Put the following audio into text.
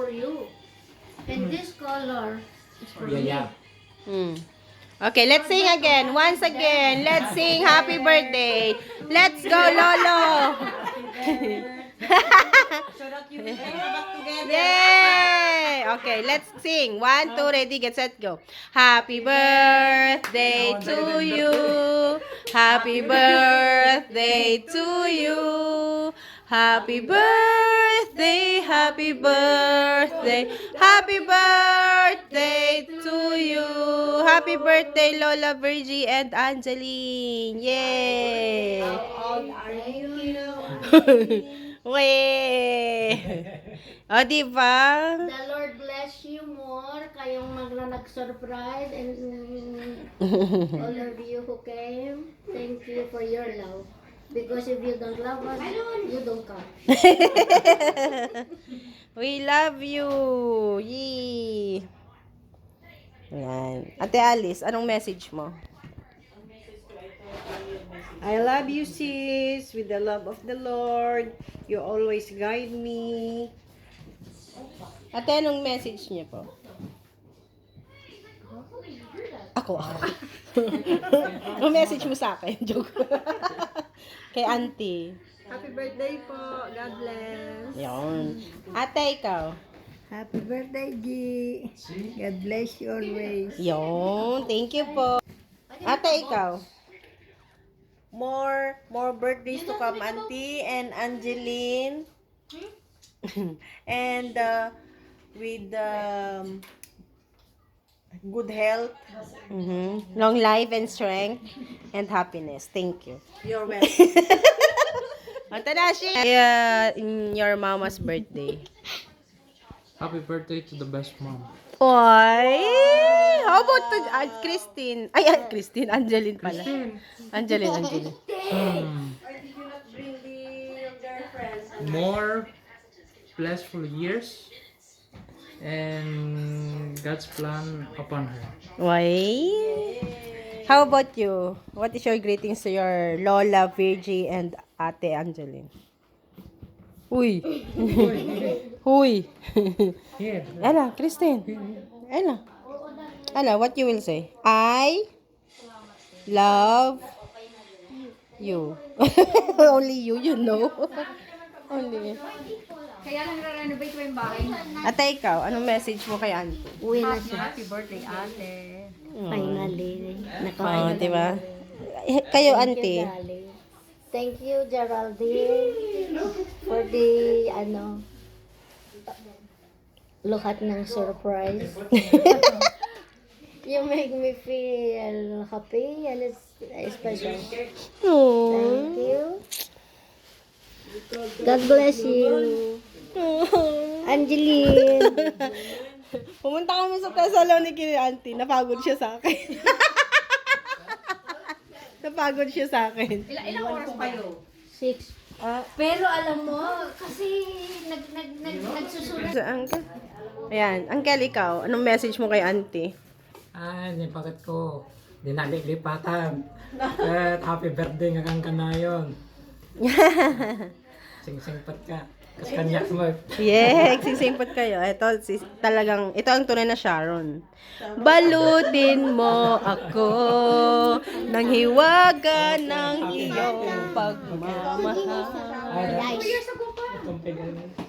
for you. And this color is for me. Yeah. Okay, let's sing again. Once again, let's sing happy birthday. Let's go, Lolo. So that you will bring us back together. Yay! Okay, let's sing. 1, 2, ready, get set, go. Happy birthday to you. Happy birthday to you. Happy birthday, happy birthday, happy birthday to you. Happy birthday, Lola, Virgie, and Angeline. Yay! How old are you? Weh! O, diba? The Lord bless you more. Kayong nag-surprise and all of you who came. Thank you for your love. Because if you don't love us, you don't come. We love you. Yee. Yan. Ate Alice, anong message mo? I love you, sis, with the love of the Lord. You always guide me. Ate, anong message niya po? Ako. Anong message mo sa akin? Joke. Kay auntie. Happy birthday po. God bless. Yun. Ate, ikaw. Happy birthday, G. God bless you always. Yun. Thank you po. Ate, ikaw. More birthdays to come, Auntie and Angeline. And with good health, long life and strength and happiness. Thank you. You're welcome. Matanashi! In your mama's birthday. Happy birthday to the best mom. Oy! How about to Christine? Ay, Christine. Angeline pala. Angeline. More blissful years and God's plan upon her. Why? How about you? What is your greetings to your Lola, Virgie, and Ate Angeline? Uy! Huy! Here. Ella, Christine. Ella, what you will say? I love you. Only you know. Only you. Kaya lang renovate mo yung bahay. Ate, ikaw, anong message mo kay Auntie? Uwi na siya. Happy birthday, ate. Finally. Oh, diba? Kayo, Auntie. Darling. Thank you, Geraldine, for the, lahat ng surprise. You make me feel happy and it's special. Thank you. God bless you. Angeline. Pumunta kami sa Thessaloniki ni Auntie. Napagod siya sa akin. Napagod siya sa akin. Ilang oras kayo? 6. Pero alam mo, kasi nagsusulat. Sa Uncle. Ayan. Uncle, ikaw. Anong message mo kay Auntie? Nipagat ko. Dinalilipatan. At happy birthday nga kang kanayon. Sing-singpat ka. Kas kanya mo. Yeah, sisimpot kayo. Ito ang tunay na Sharon. Balutin mo ako nang hiwaga ng iyong pagmamahal. Itong pinag-